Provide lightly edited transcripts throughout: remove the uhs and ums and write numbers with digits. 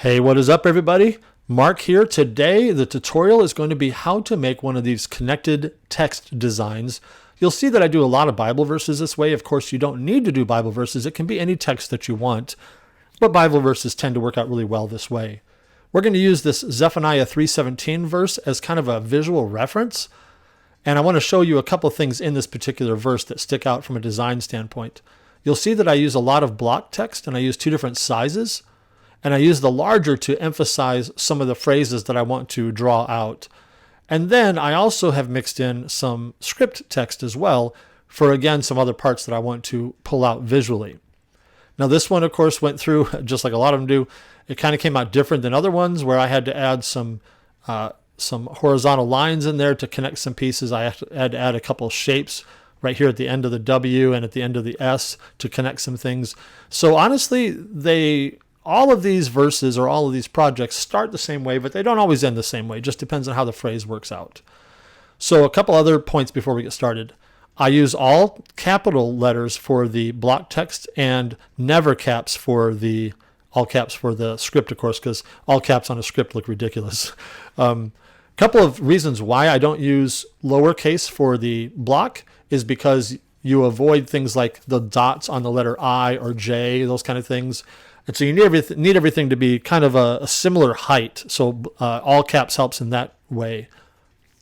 Hey, what is up everybody? Mark here. Today the tutorial is going to be how to make one of these connected text designs. You'll see that I do a lot of Bible verses this way. Of course, you don't need to do Bible verses. It can be any text that you want, but Bible verses tend to work out really well this way. We're going to use this Zephaniah 3:17 verse as kind of a visual reference, and I want to show you a couple things in this particular verse that stick out from a design standpoint. You'll see that I use a lot of block text, and I use two different sizes. And I use the larger to emphasize some of the phrases that I want to draw out. And then I also have mixed in some script text as well for, again, some other parts that I want to pull out visually. Now this one, of course, went through, just like a lot of them do, it kind of came out different than other ones where I had to add some horizontal lines in there to connect some pieces. I had to add a couple of shapes right here at the end of the W and at the end of the S to connect some things. So honestly, all of these verses or all of these projects start the same way, but they don't always end the same way. It just depends on how the phrase works out. So a couple other points before we get started. I use all capital letters for the block text and never caps for the all caps for the script, of course, because all caps on a script look ridiculous. Couple of reasons why I don't use lowercase for the block is because you avoid things like the dots on the letter I or J, those kind of things. And so you need everything to be kind of a similar height. So all caps helps in that way.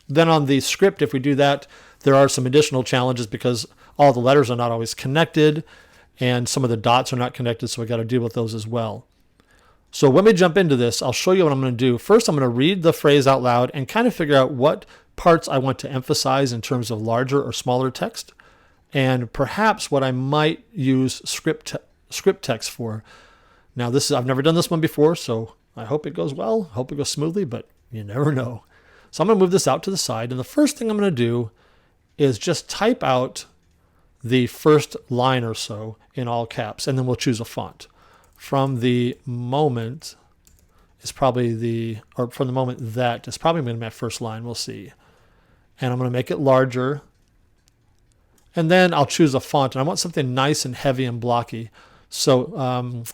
Then on the script, if we do that, there are some additional challenges because all the letters are not always connected and some of the dots are not connected. So we got to deal with those as well. So when we jump into this, I'll show you what I'm going to do. First, I'm going to read the phrase out loud and kind of figure out what parts I want to emphasize in terms of larger or smaller text, and perhaps what I might use script text for. Now I've never done this one before, so I hope it goes well. I hope it goes smoothly, but you never know. So I'm going to move this out to the side, and the first thing I'm going to do is just type out the first line or so in all caps, and then we'll choose a font. From the moment is probably from the moment that is probably going to be my first line. We'll see. And I'm going to make it larger, and then I'll choose a font, and I want something nice and heavy and blocky. So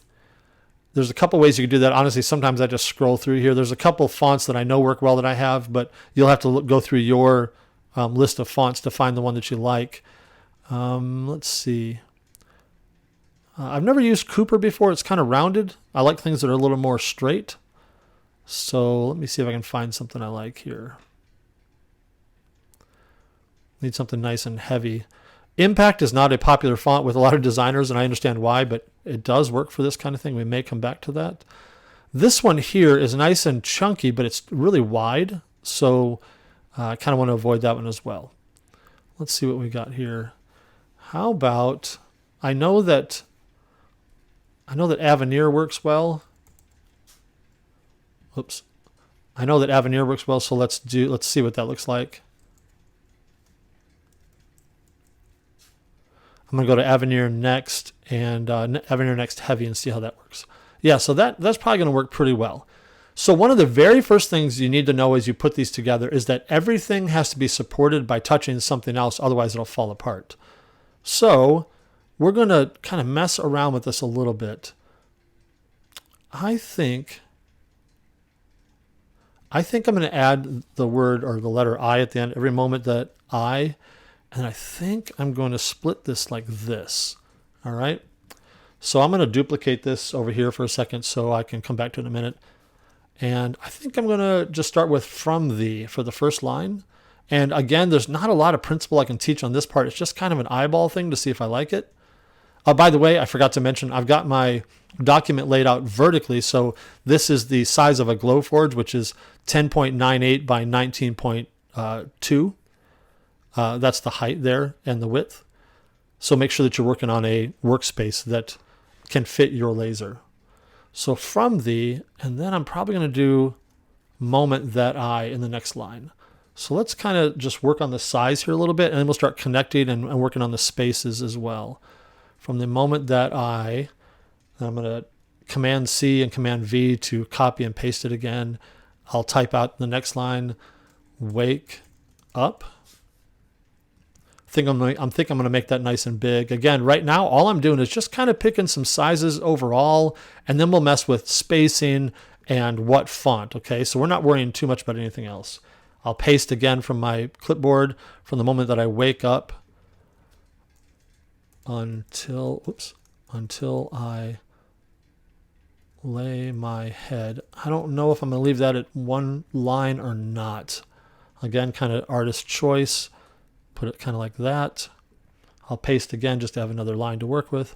there's a couple ways you can do that. Honestly, sometimes I just scroll through here. There's a couple fonts that I know work well that I have, but you'll have to go through your list of fonts to find the one that you like. Let's see. I've never used Cooper before. It's kind of rounded. I like things that are a little more straight. So let me see if I can find something I like here. Need something nice and heavy. Impact is not a popular font with a lot of designers, and I understand why, but it does work for this kind of thing. We may come back to that. This one here is nice and chunky, but it's really wide, so I kind of want to avoid that one as well. Let's see what we got here. How about, I know that Avenir works well. Oops. I know that Avenir works well, so let's see what that looks like. I'm going to go to Avenir Next and Avenir Next Heavy and see how that works. Yeah, so that's probably going to work pretty well. So one of the very first things you need to know as you put these together is that everything has to be supported by touching something else, otherwise it'll fall apart. So we're going to kind of mess around with this a little bit. I think I'm going to add the word or the letter I at the end every moment that and I think I'm going to split this like this. All right. So I'm going to duplicate this over here for a second so I can come back to it in a minute. And I think I'm going to just start with from the for the first line. And again, there's not a lot of principle I can teach on this part. It's just kind of an eyeball thing to see if I like it. By the way, I forgot to mention, I've got my document laid out vertically. So this is the size of a Glowforge, which is 10.98 by 19.2. That's the height there and the width. So make sure that you're working on a workspace that can fit your laser. So from the, and then I'm probably going to do moment that I in the next line. So let's kind of just work on the size here a little bit, and then we'll start connecting and working on the spaces as well. From the moment that I'm going to Command C and Command V to copy and paste it again. I'll type out the next line, wake up. I'm going to make that nice and big. Again, right now, all I'm doing is just kind of picking some sizes overall, and then we'll mess with spacing and what font. Okay, so we're not worrying too much about anything else. I'll paste again from my clipboard from the moment that I wake up until I lay my head. I don't know if I'm going to leave that at one line or not. Again, kind of artist choice. Put it kind of like that. I'll paste again just to have another line to work with.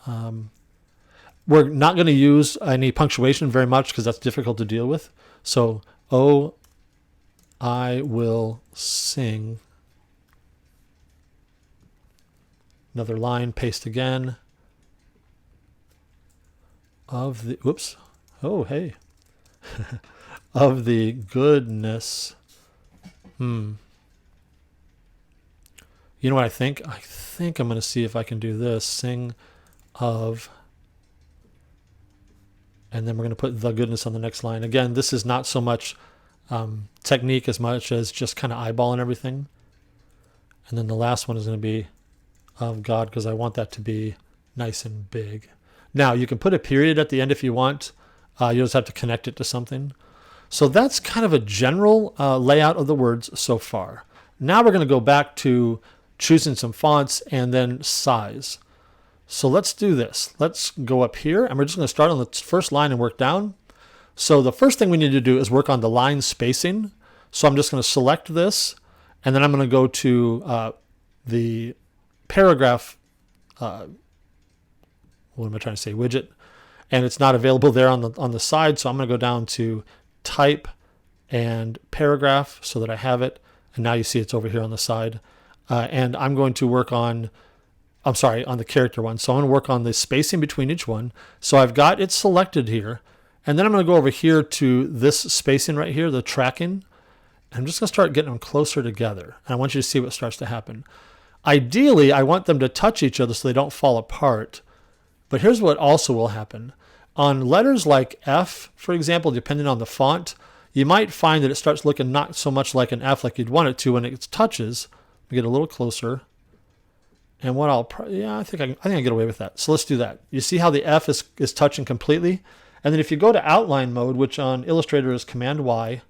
We're not going to use any punctuation very much because that's difficult to deal with. So, oh, I will sing. Another line, paste again. Of the, whoops. Oh, hey. Of the goodness. You know what I think? I think I'm going to see if I can do this. Sing of, and then we're going to put the goodness on the next line. Again, this is not so much technique as much as just kind of eyeballing everything. And then the last one is going to be of God, because I want that to be nice and big. Now, you can put a period at the end if you want. You just have to connect it to something. So that's kind of a general layout of the words so far. Now we're going to go back to choosing some fonts and then size. So let's do this. Let's go up here, and we're just going to start on the first line and work down. So the first thing we need to do is work on the line spacing. So I'm just going to select this, and then I'm going to go to the paragraph, what am I trying to say, widget, and it's not available there on the side. So I'm going to go down to type and paragraph so that I have it. And now you see it's over here on the side. And I'm going to work on the character one. So I'm going to work on the spacing between each one. So I've got it selected here. And then I'm going to go over here to this spacing right here, the tracking. I'm just going to start getting them closer together. And I want you to see what starts to happen. Ideally, I want them to touch each other so they don't fall apart. But here's what also will happen. On letters like F, for example, depending on the font, you might find that it starts looking not so much like an F like you'd want it to when it touches. We get a little closer. And what I think I can get away with that. So let's do that. You see how the F is touching completely? And then if you go to outline mode, which on Illustrator is Command Y,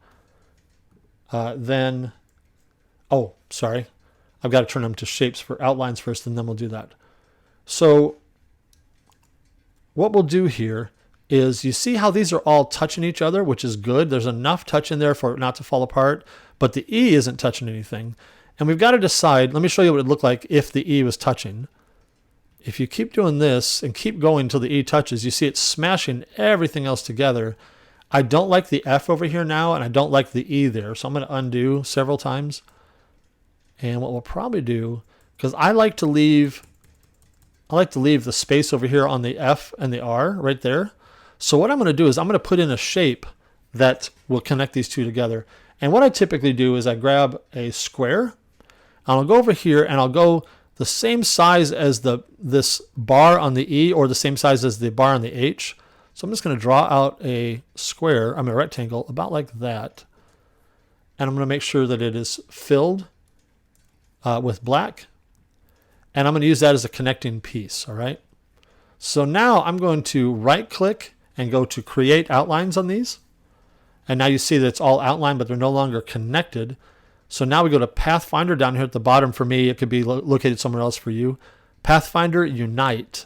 then, oh, sorry. I've got to turn them to shapes for outlines first, and then we'll do that. So what we'll do here is, you see how these are all touching each other, which is good. There's enough touch in there for it not to fall apart, but the E isn't touching anything. And we've got to decide, let me show you what it would look like if the E was touching. If you keep doing this and keep going until the E touches, you see it's smashing everything else together. I don't like the F over here now, and I don't like the E there. So I'm going to undo several times. And what we'll probably do, because I like to leave the space over here on the F and the R right there. So what I'm going to do is I'm going to put in a shape that will connect these two together. And what I typically do is I grab a square, and I'll go over here and I'll go the same size as this bar on the E, or the same size as the bar on the H. So I'm just going to draw out a rectangle about like that. And I'm going to make sure that it is filled with black. And I'm going to use that as a connecting piece, all right? So now I'm going to right-click and go to Create Outlines on these. And now you see that it's all outlined, but they're no longer connected. So now we go to Pathfinder down here at the bottom for me. It could be located somewhere else for you. Pathfinder Unite.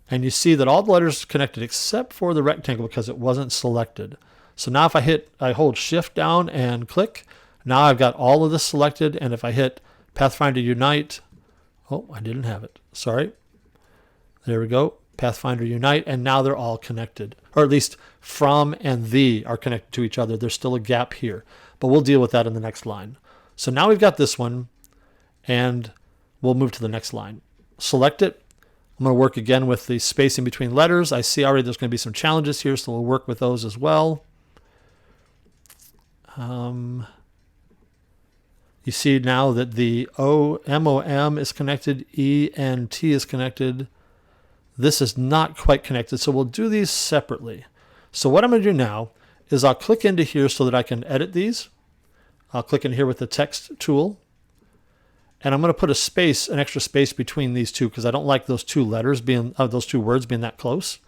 And you see that all the letters are connected except for the rectangle because it wasn't selected. So now if I hold Shift down and click, now I've got all of this selected. And if I hit Pathfinder Unite, oh, I didn't have it. Sorry. There we go. Pathfinder Unite. And now they're all connected. Or at least from and the are connected to each other. There's still a gap here. But we'll deal with that in the next line. So now we've got this one. And we'll move to the next line. Select it. I'm going to work again with the spacing between letters. I see already there's going to be some challenges here, so we'll work with those as well. You see now that the MOM is connected, ENT is connected. This is not quite connected, so we'll do these separately. So what I'm going to do now is I'll click into here so that I can edit these. I'll click in here with the text tool. And I'm going to put an extra space between these two because I don't like those two letters those two words being that close.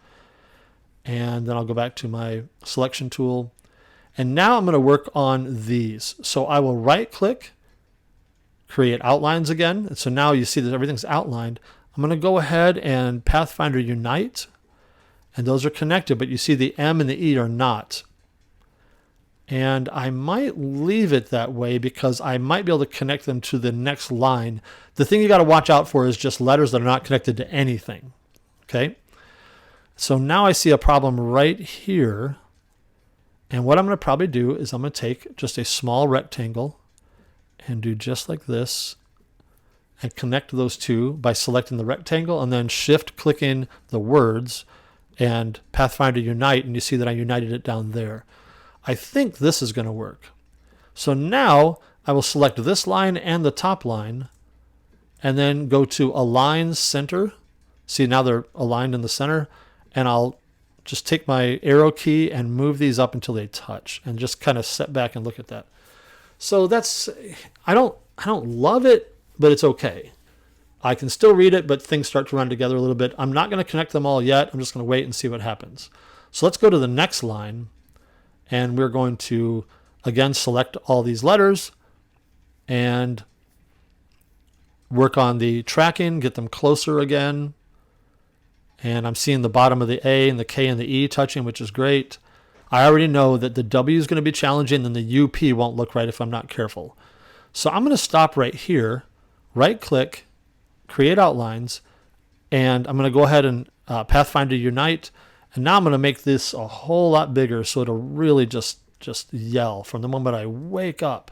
And then I'll go back to my selection tool. And now I'm going to work on these. So I will right click, create outlines again. And so now you see that everything's outlined. I'm going to go ahead and Pathfinder Unite. And those are connected, but you see the M and the E are not. And I might leave it that way because I might be able to connect them to the next line. The thing you got to watch out for is just letters that are not connected to anything. Okay? So now I see a problem right here. And what I'm going to probably do is I'm going to take just a small rectangle and do just like this and connect those two by selecting the rectangle and then shift clicking the words and Pathfinder Unite, and you see that I united it down there. I think this is going to work. So now I will select this line and the top line and then go to Align Center. See, now they're aligned in the center, and I'll just take my arrow key and move these up until they touch and just kind of set back and look at that. So that's, I don't love it, but it's okay. I can still read it, but things start to run together a little bit. I'm not going to connect them all yet. I'm just going to wait and see what happens. So let's go to the next line, and we're going to, again, select all these letters and work on the tracking, get them closer again. And I'm seeing the bottom of the A and the K and the E touching, which is great. I already know that the W is going to be challenging and the UP won't look right if I'm not careful. So I'm going to stop right here, right-click, create outlines, and I'm going to go ahead and Pathfinder Unite. And now I'm going to make this a whole lot bigger so it'll really just yell from the moment I wake up.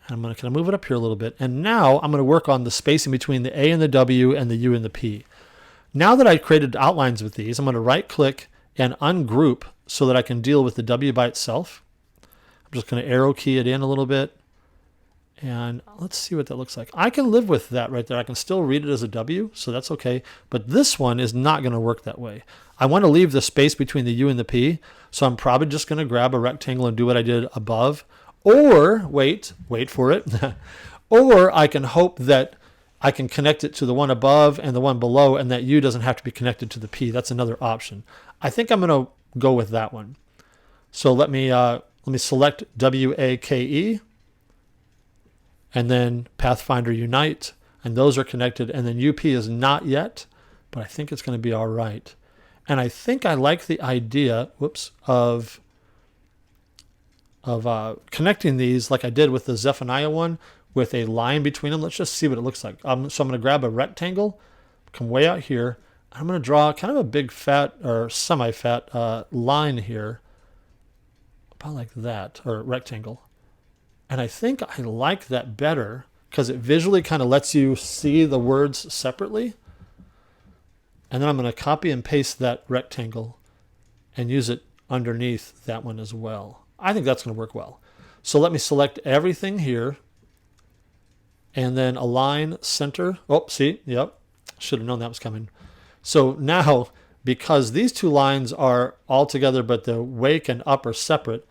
And I'm going to kind of move it up here a little bit. And now I'm going to work on the spacing between the A and the W and the U and the P. Now that I've created outlines with these, I'm going to right-click and ungroup so that I can deal with the W by itself. I'm just going to arrow key it in a little bit. And let's see what that looks like. I can live with that right there. I can still read it as a W, so that's okay. But this one is not going to work that way. I want to leave the space between the U and the P, so I'm probably just going to grab a rectangle and do what I did above. Or, wait for it. Or I can hope that I can connect it to the one above and the one below, and that U doesn't have to be connected to the P. That's another option. I think I'm going to go with that one. So let me select WAKE. And then Pathfinder Unite, and those are connected. And then UP is not yet, but I think it's going to be all right. And I think I like the idea, of connecting these like I did with the Zephaniah one with a line between them. Let's just see what it looks like. So I'm going to grab a rectangle, come way out here. I'm going to draw kind of a big fat or semi-fat line here, about like that, or rectangle. And I think I like that better because it visually kind of lets you see the words separately. And then I'm going to copy and paste that rectangle and use it underneath that one as well. I think that's going to work well. So let me select everything here and then align center. Oh, see, yep. Should have known that was coming. So now, because these two lines are all together, but the wake and up are separate,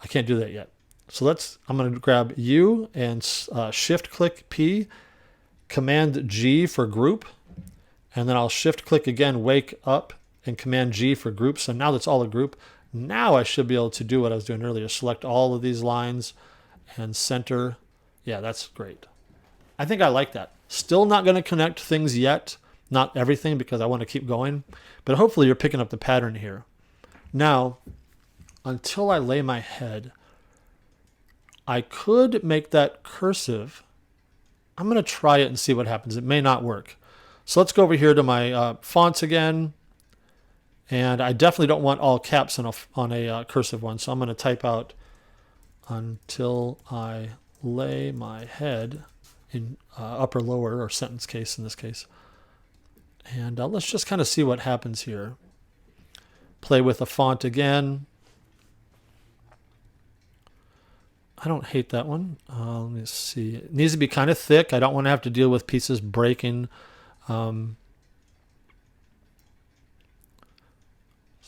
I can't do that yet. So I'm going to grab U and shift click P, command G for group, and then I'll shift click again, wake up, and command G for group. So now that's all a group. Now I should be able to do what I was doing earlier, select all of these lines and center. Yeah, that's great. I think I like that. Still not going to connect things yet, not everything because I want to keep going, but hopefully you're picking up the pattern here. Now, until I lay my head, I could make that cursive. I'm going to try it and see what happens. It may not work. So let's go over here to my fonts again. And I definitely don't want all caps on a cursive one. So I'm going to type out until I lay my head in upper, lower, or sentence case in this case. And let's just kind of see what happens here. Play with the font again. I don't hate that one. Let me see. It needs to be kind of thick. I don't want to have to deal with pieces breaking. So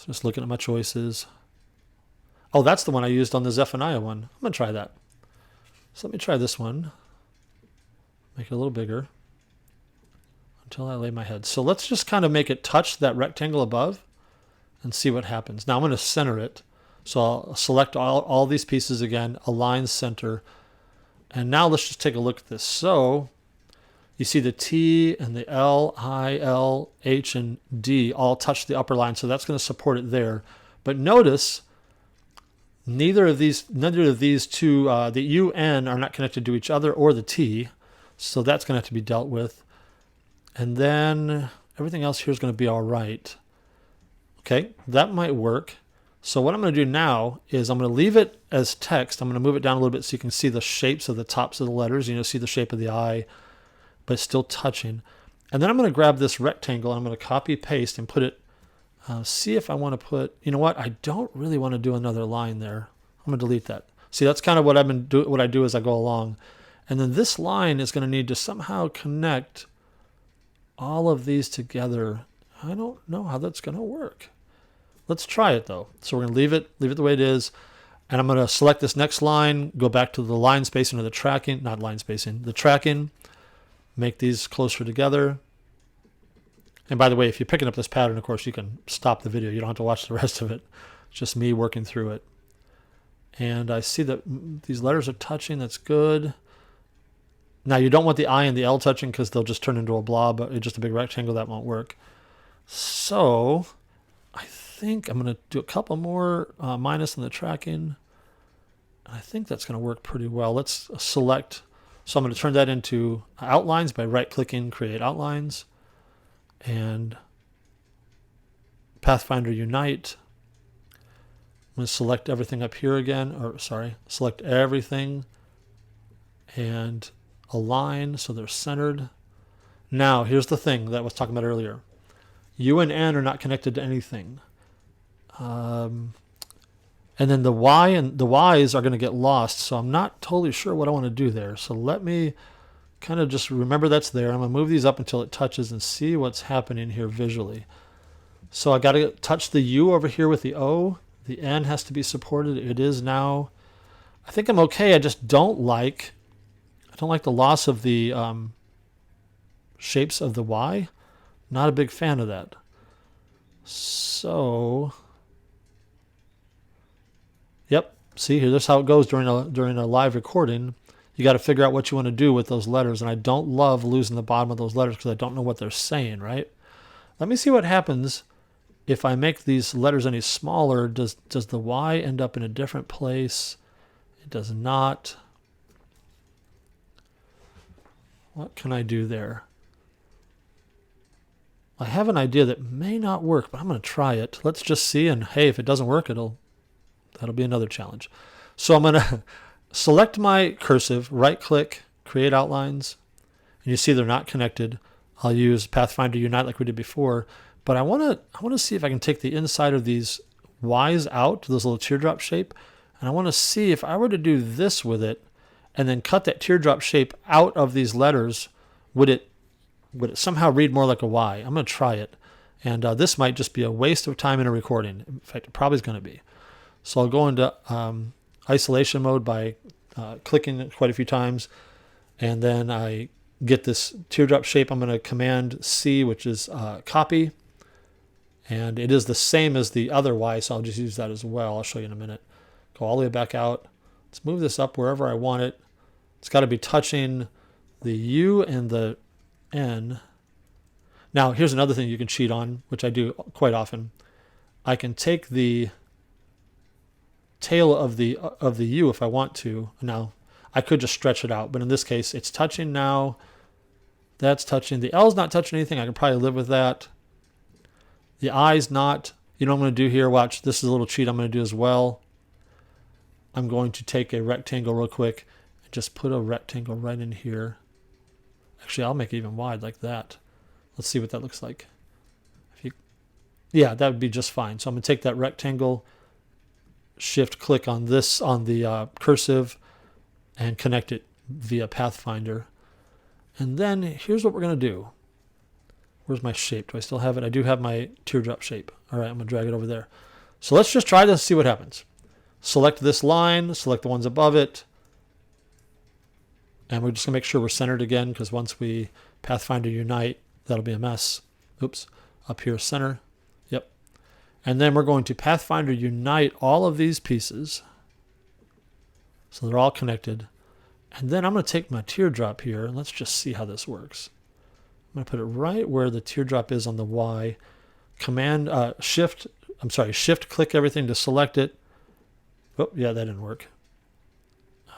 just looking at my choices. Oh, that's the one I used on the Zephaniah one. I'm going to try that. So let me try this one. Make it a little bigger until I lay my head. So let's just kind of make it touch that rectangle above. and see what happens. Now I'm going to center it. So I'll select all these pieces again, align center. And now let's just take a look at this. So you see the T and the L, I, L, H, and D all touch the upper line. So that's going to support it there. But notice neither of these two, the U, N are not connected to each other or the T. So that's going to have to be dealt with. And then everything else here is going to be all right. Okay, that might work. So what I'm going to do now is I'm going to leave it as text. I'm going to move it down a little bit so you can see the shapes of the tops of the letters. You know, see the shape of the I, but it's still touching. And then I'm going to grab this rectangle and I'm going to copy paste and put it, see if I want to put, you know what, I don't really want to do another line there. I'm going to delete that. See, that's kind of what what I do as I go along. And then this line is going to need to somehow connect all of these together. I don't know how that's going to work. Let's try it though. So we're going to leave it the way it is. And I'm going to select this next line, go back to the line spacing or the tracking, not line spacing, the tracking, make these closer together. And by the way, if you're picking up this pattern, of course, you can stop the video. You don't have to watch the rest of it. It's just me working through it. And I see that these letters are touching. That's good. Now you don't want the I and the L touching because they'll just turn into a blob, just a big rectangle. That won't work. So I think I'm going to do a couple more minus in the tracking. I think that's going to work pretty well. Let's select. So I'm going to turn that into outlines by right-clicking, create outlines, and Pathfinder Unite. I'm going to select everything up here again, select everything and align so they're centered. Now, here's the thing that I was talking about earlier. U and N are not connected to anything. And then the Y and the Y's are going to get lost, so I'm not totally sure what I want to do there. So let me kind of just remember that's there. I'm going to move these up until it touches and see what's happening here visually. So I got to touch the U over here with the O. The N has to be supported. It is now. I think I'm okay. I just don't like the loss of the shapes of the Y. Not a big fan of that. So, yep. See here, this is how it goes during a live recording. You got to figure out what you want to do with those letters, and I don't love losing the bottom of those letters because I don't know what they're saying. Right? Let me see what happens if I make these letters any smaller. Does the Y end up in a different place? It does not. What can I do there? I have an idea that may not work, but I'm going to try it. Let's just see, and hey, if it doesn't work, that'll be another challenge. So I'm going to select my cursive, right-click, create outlines, and you see they're not connected. I'll use Pathfinder Unite like we did before, but I want to see if I can take the inside of these Y's out to this little teardrop shape, and I want to see if I were to do this with it, and then cut that teardrop shape out of these letters, would it somehow read more like a Y? I'm going to try it. And this might just be a waste of time in a recording. In fact, it probably is going to be. So I'll go into isolation mode by clicking it quite a few times. And then I get this teardrop shape. I'm going to Command C, which is copy. And it is the same as the other Y, so I'll just use that as well. I'll show you in a minute. Go all the way back out. Let's move this up wherever I want it. It's got to be touching the U and the N. Now, here's another thing you can cheat on, which I do quite often. I can take the tail of the U if I want to. Now, I could just stretch it out, but in this case, it's touching now. That's touching. The L's not touching anything. I can probably live with that. The I's not. You know what I'm going to do here? Watch. This is a little cheat I'm going to do as well. I'm going to take a rectangle real quick and just put a rectangle right in here. Actually, I'll make it even wide like that. Let's see what that looks like. Yeah, that would be just fine. So I'm going to take that rectangle, shift click on this on the cursive, and connect it via Pathfinder. And then here's what we're going to do. Where's my shape? Do I still have it? I do have my teardrop shape. All right, I'm going to drag it over there. So let's just try this, see what happens. Select this line, select the ones above it. And we're just going to make sure we're centered again, because once we Pathfinder Unite, that'll be a mess. Oops. Up here, center. Yep. And then we're going to Pathfinder unite all of these pieces. So they're all connected. And then I'm going to take my teardrop here, and let's just see how this works. I'm going to put it right where the teardrop is on the Y. Shift click everything to select it. Oh, yeah, that didn't work.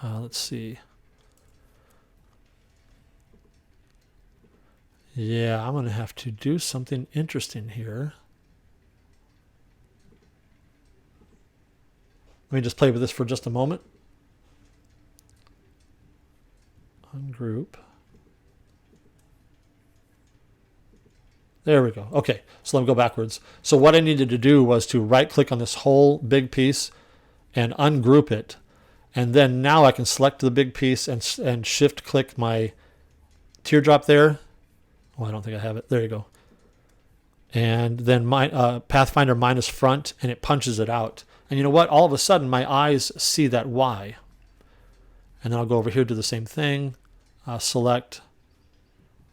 Let's see. Yeah, I'm going to have to do something interesting here. Let me just play with this for just a moment. Ungroup. There we go. Okay, so let me go backwards. So what I needed to do was to right-click on this whole big piece and ungroup it. And then now I can select the big piece and shift-click my teardrop there. Oh, I don't think I have it. There you go. And then my Pathfinder minus front, and it punches it out. And you know what? All of a sudden, my eyes see that Y. And then I'll go over here, do the same thing. Select.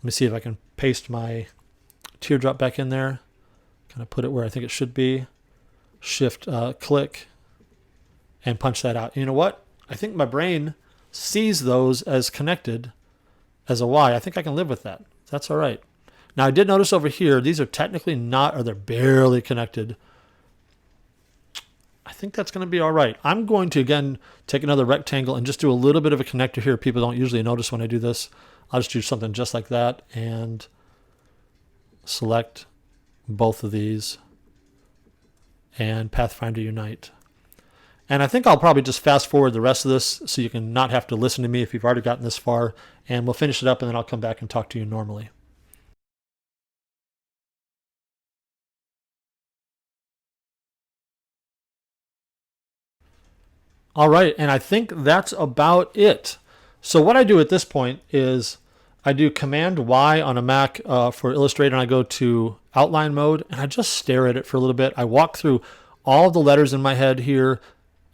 Let me see if I can paste my teardrop back in there. Kind of put it where I think it should be. Shift click and punch that out. And you know what? I think my brain sees those as connected as a Y. I think I can live with that. That's all right. Now I did notice over here, these are technically not, or they're barely connected. I think that's going to be all right. I'm going to, again, take another rectangle and just do a little bit of a connector here. People don't usually notice when I do this. I'll just do something just like that and select both of these and Pathfinder Unite. And I think I'll probably just fast forward the rest of this so you can not have to listen to me if you've already gotten this far. And we'll finish it up and then I'll come back and talk to you normally. All right, and I think that's about it. So what I do at this point is I do Command Y on a Mac for Illustrator, and I go to outline mode, and I just stare at it for a little bit. I walk through all the letters in my head here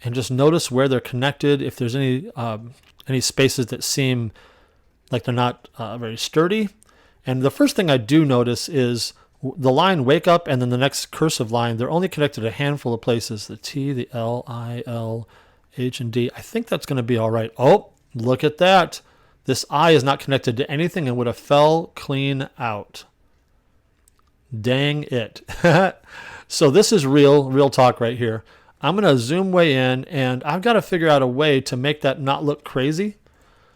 and just notice where they're connected, if there's any spaces that seem like they're not very sturdy. And the first thing I do notice is the line wake up and then the next cursive line, they're only connected a handful of places, the T, the L, I, L, H, and D. I think that's going to be all right. Oh, look at that. This I is not connected to anything and would have fell clean out. Dang it. So this is real talk right here. I'm going to zoom way in, and I've got to figure out a way to make that not look crazy.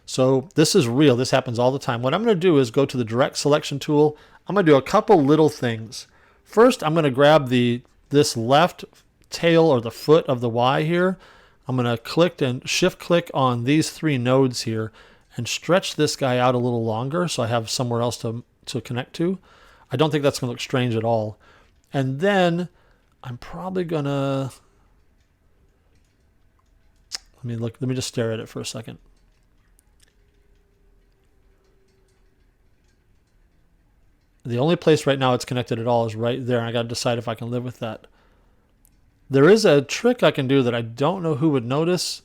So this is real. This happens all the time. What I'm going to do is go to the direct selection tool. I'm going to do a couple little things. First, I'm going to grab this left tail or the foot of the Y here. I'm going to click and shift click on these three nodes here and stretch this guy out a little longer so I have somewhere else to connect to. I don't think that's going to look strange at all. And then I'm probably going to, let me just stare at it for a second. The only place right now it's connected at all is right there, and I got to decide if I can live with that. There is a trick I can do that I don't know who would notice.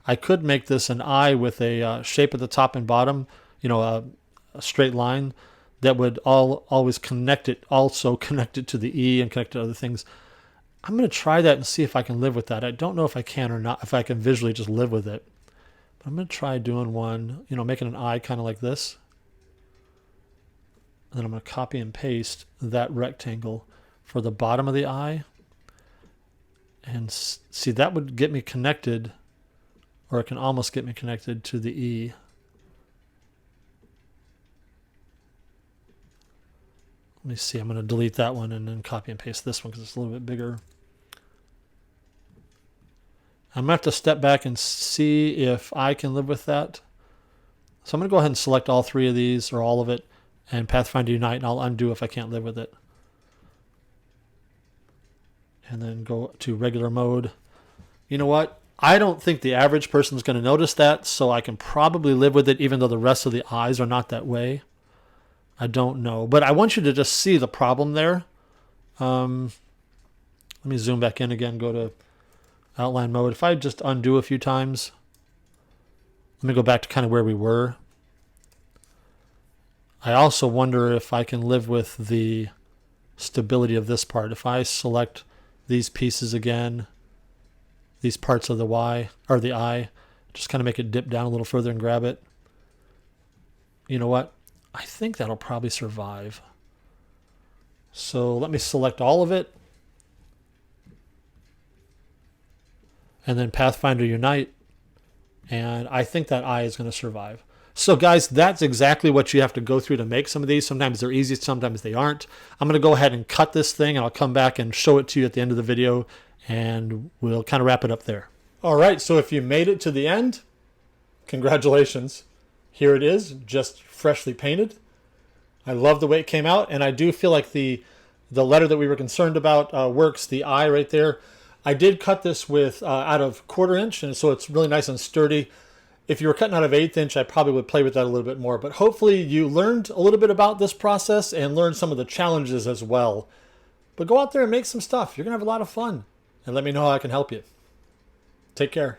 I could make this an eye with a shape at the top and bottom, a straight line that would always connect it, also connect it to the E and connect it to other things. I'm going to try that and see if I can live with that. I don't know if I can or not, if I can visually just live with it. But I'm going to try doing one, making an eye kind of like this. And then I'm going to copy and paste that rectangle for the bottom of the eye. And see, that would get me connected, or it can almost get me connected to the E. Let me see, I'm going to delete that one and then copy and paste this one because it's a little bit bigger. I'm going to have to step back and see if I can live with that. So I'm going to go ahead and select all three of these, or all of it, and Pathfinder Unite, and I'll undo if I can't live with it. And then go to regular mode. You know what? I don't think the average person is going to notice that, so I can probably live with it even though the rest of the eyes are not that way. I don't know. But I want you to just see the problem there. Let me zoom back in again, go to outline mode. If I just undo a few times, let me go back to kind of where we were. I also wonder if I can live with the stability of this part. If I select these pieces again, these parts of the Y or the eye. Just kind of make it dip down a little further and grab it. You know what? I think that'll probably survive. So let me select all of it. And then Pathfinder Unite. And I think that eye is going to survive. So guys, that's exactly what you have to go through to make some of these. Sometimes they're easy, sometimes they aren't. I'm going to go ahead and cut this thing, and I'll come back and show it to you at the end of the video, and we'll kind of wrap it up there. All right, so if you made it to the end, congratulations. Here it is, just freshly painted. I love the way it came out, and I do feel like the letter that we were concerned about works, the eye right there. I did cut this with out of 1/4 inch, and so it's really nice and sturdy. If you were cutting out of 1/8 inch, I probably would play with that a little bit more. But hopefully you learned a little bit about this process and learned some of the challenges as well. But go out there and make some stuff. You're going to have a lot of fun. And let me know how I can help you. Take care.